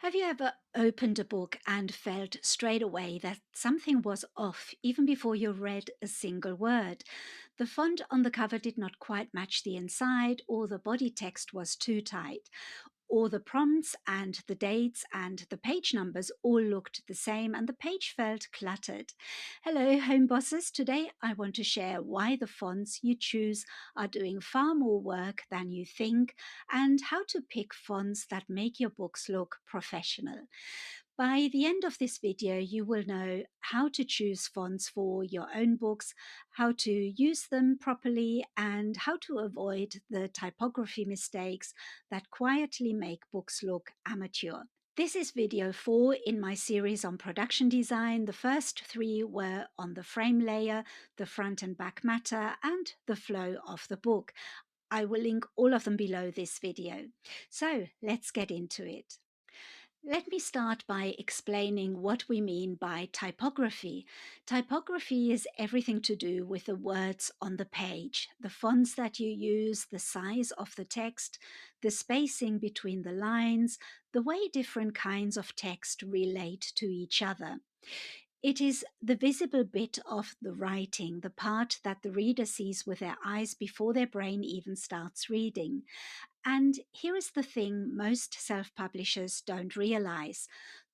Have you ever opened a book and felt straight away that something was off even before you read a single word? The font on the cover did not quite match the inside, or the body text was too tight, or the prompts and the dates and the page numbers all looked the same and the page felt cluttered. Hello, home bosses. Today I want to share why the fonts you choose are doing far more work than you think and how to pick fonts that make your books look professional. By the end of this video, you will know how to choose fonts for your own books, how to use them properly, and how to avoid the typography mistakes that quietly make books look amateur. This is video 4 in my series on production design. The first 3 were on the frame layer, the front and back matter, and the flow of the book. I will link all of them below this video. So let's get into it. Let me start by explaining what we mean by typography. Typography is everything to do with the words on the page, the fonts that you use, the size of the text, the spacing between the lines, the way different kinds of text relate to each other. It is the visible bit of the writing, the part that the reader sees with their eyes before their brain even starts reading. And here is the thing most self publishers don't realize: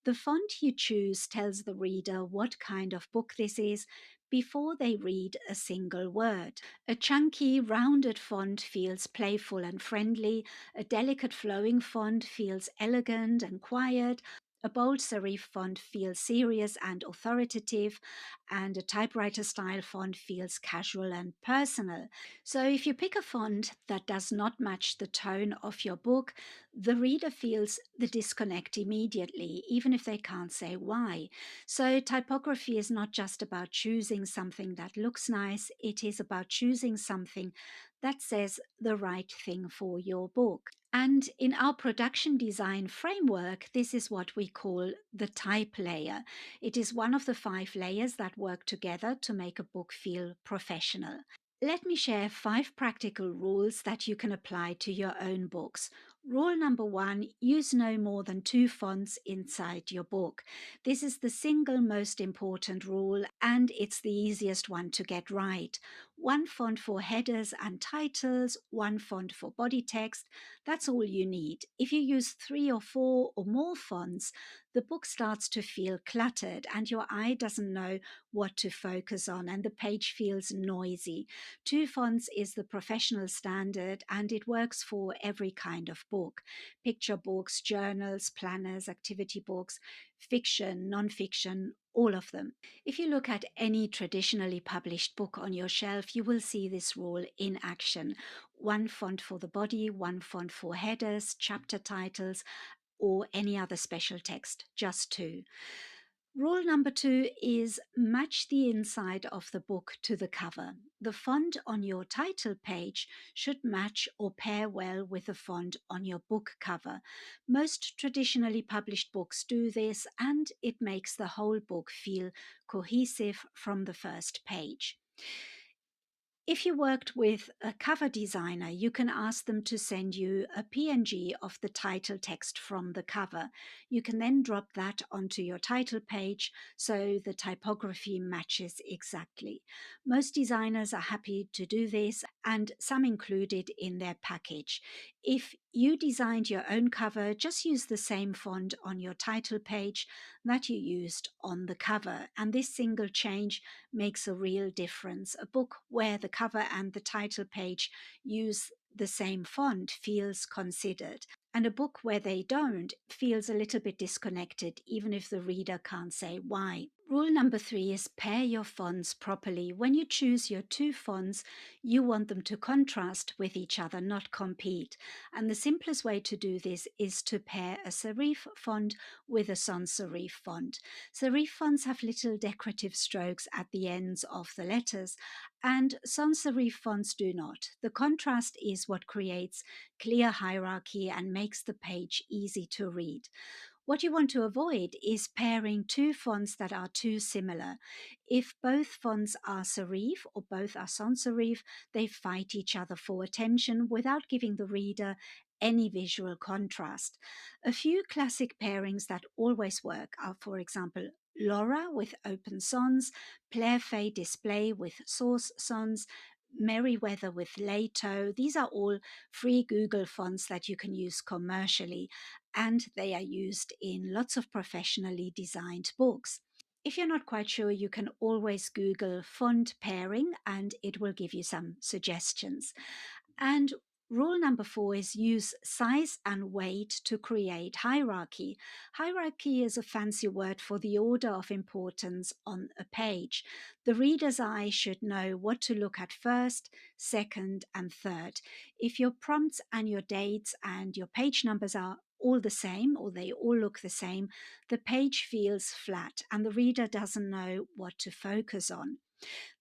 the font you choose tells the reader what kind of book this is before they read a single word. A chunky, rounded font feels playful and friendly, a delicate flowing font feels elegant and quiet. A bold serif font feels serious and authoritative, and a typewriter style font feels casual and personal. So, if you pick a font that does not match the tone of your book, the reader feels the disconnect immediately, even if they can't say why. So, typography is not just about choosing something that looks nice, it is about choosing something that says the right thing for your book. And in our production design framework, this is what we call the type layer. It is one of the 5 layers that work together to make a book feel professional. Let me share 5 practical rules that you can apply to your own books. Rule number 1: use no more than 2 fonts inside your book. This is the single most important rule, and it's the easiest one to get right. 1 font for headers and titles, 1 font for body text. That's all you need. If you use 3 or 4 or more fonts, the book starts to feel cluttered and your eye doesn't know what to focus on, and the page feels noisy. 2 fonts is the professional standard, and it works for every kind of book: picture books, journals, planners, activity books, fiction, non-fiction, all of them. If you look at any traditionally published book on your shelf, you will see this rule in action: 1 font for the body, 1 font for headers, chapter titles, or any other special text, just 2. Rule number 2 is match the inside of the book to the cover. The font on your title page should match or pair well with the font on your book cover. Most traditionally published books do this, and it makes the whole book feel cohesive from the first page. If you worked with a cover designer, you can ask them to send you a PNG of the title text from the cover. You can then drop that onto your title page so the typography matches exactly. Most designers are happy to do this, and some include it in their package. If you designed your own cover, just use the same font on your title page that you used on the cover, and this single change makes a real difference. A book where the cover and the title page use the same font feels considered, and a book where they don't feels a little bit disconnected, even if the reader can't say why. Rule number 3 is pair your fonts properly. When you choose your 2 fonts, you want them to contrast with each other, not compete. And the simplest way to do this is to pair a serif font with a sans serif font. Serif fonts have little decorative strokes at the ends of the letters, and sans serif fonts do not. The contrast is what creates clear hierarchy and makes the page easy to read. What you want to avoid is pairing 2 fonts that are too similar. If both fonts are serif or both are sans serif, they fight each other for attention without giving the reader any visual contrast. A few classic pairings that always work are, for example, Laura with open sans, Play display with source sans, Merriweather with Lato. These are all free Google fonts that you can use commercially, and they are used in lots of professionally designed books. If you're not quite sure, you can always Google font pairing and it will give you some suggestions. And rule number 4 is use size and weight to create hierarchy. Hierarchy is a fancy word for the order of importance on a page. The reader's eye should know what to look at first, second, and third. If your prompts and your dates and your page numbers are all the same, or they all look the same, the page feels flat and the reader doesn't know what to focus on.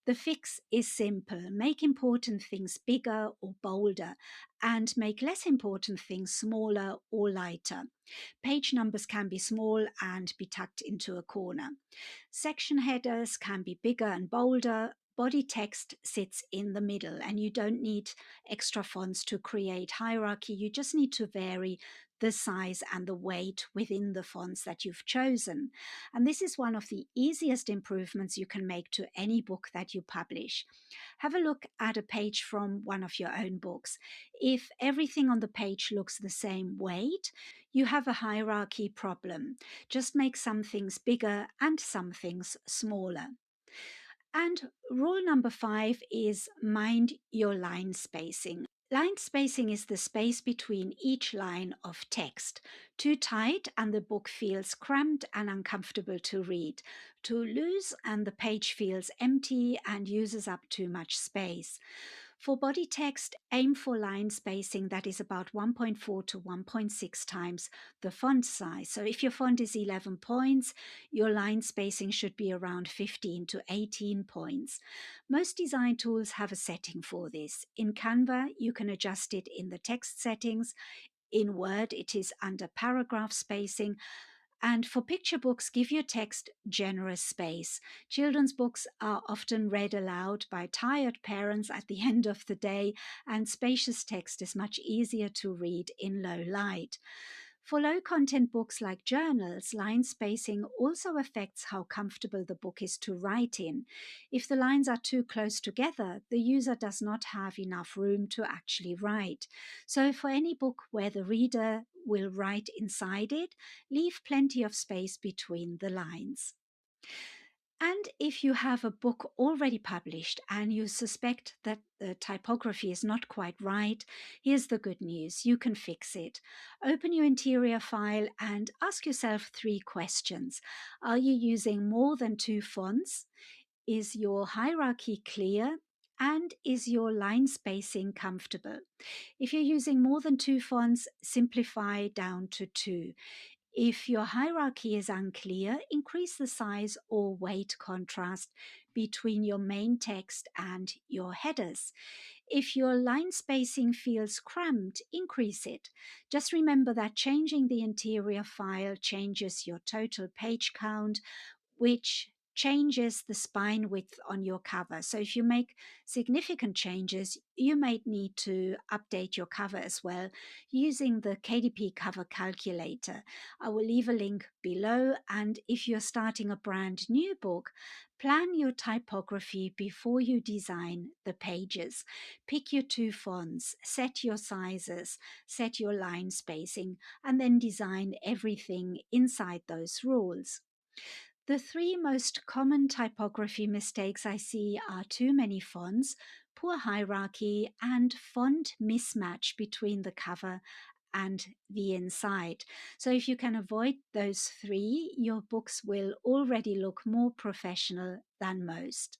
The fix is simple. Make important things bigger or bolder, and make less important things smaller or lighter. Page numbers can be small and be tucked into a corner. Section headers can be bigger and bolder. Body text sits in the middle, and you don't need extra fonts to create hierarchy. You just need to vary the size and the weight within the fonts that you've chosen. And this is one of the easiest improvements you can make to any book that you publish. Have a look at a page from one of your own books. If everything on the page looks the same weight, you have a hierarchy problem. Just make some things bigger and some things smaller. And rule number 5 is mind your line spacing. Line spacing is the space between each line of text. Too tight and the book feels cramped and uncomfortable to read. Too loose and the page feels empty and uses up too much space. For body text, aim for line spacing that is about 1.4 to 1.6 times the font size. So if your font is 11 points, your line spacing should be around 15 to 18 points. Most design tools have a setting for this. In Canva, you can adjust it in the text settings. In Word, it is under paragraph spacing. And for picture books, give your text generous space. Children's books are often read aloud by tired parents at the end of the day, and spacious text is much easier to read in low light. For low content books like journals, line spacing also affects how comfortable the book is to write in. If the lines are too close together, the user does not have enough room to actually write. So for any book where the reader will write inside it, leave plenty of space between the lines. And if you have a book already published and you suspect that the typography is not quite right, here's the good news. You can fix it. Open your interior file and ask yourself 3 questions. Are you using more than 2 fonts? Is your hierarchy clear? And is your line spacing comfortable? If you're using more than 2 fonts, simplify down to 2. If your hierarchy is unclear, increase the size or weight contrast between your main text and your headers. If your line spacing feels cramped, increase it. Just remember that changing the interior file changes your total page count, which changes the spine width on your cover. So if you make significant changes, you might need to update your cover as well using the KDP cover calculator. I will leave a link below, and if you're starting a brand new book, plan your typography before you design the pages. Pick your 2 fonts, set your sizes, set your line spacing, and then design everything inside those rules. The 3 most common typography mistakes I see are too many fonts, poor hierarchy, and font mismatch between the cover and the inside. So if you can avoid those 3, your books will already look more professional than most.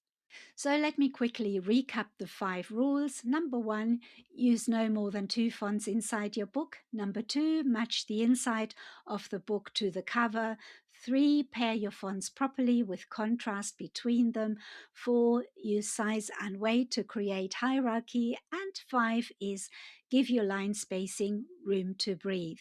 So let me quickly recap the 5 rules. Number 1, use no more than 2 fonts inside your book. Number 2, match the inside of the book to the cover. 3, pair your fonts properly with contrast between them. 4, use size and weight to create hierarchy. And 5 is give your line spacing room to breathe.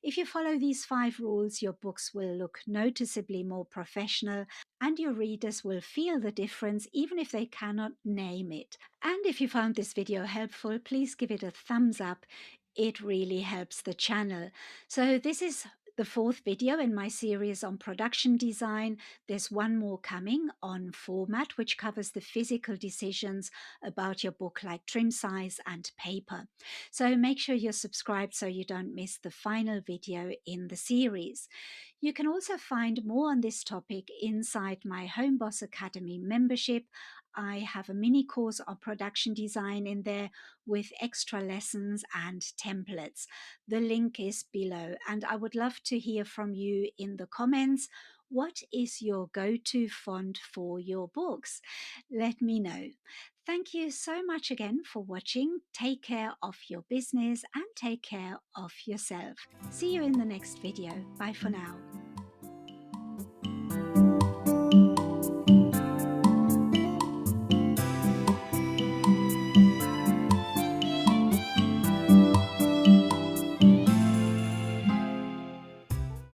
If you follow these 5 rules, your books will look noticeably more professional and your readers will feel the difference even if they cannot name it. And if you found this video helpful, please give it a thumbs up. It really helps the channel. So this is the fourth video in my series on production design. There's one more coming on format, which covers the physical decisions about your book, like trim size and paper. So make sure you're subscribed so you don't miss the final video in the series. You can also find more on this topic inside my Home Boss Academy membership. I have a mini course on production design in there with extra lessons and templates. The link is below, and I would love to hear from you in the comments. What is your go-to font for your books? Let me know. Thank you so much again for watching. Take care of your business and take care of yourself. See you in the next video. Bye for now.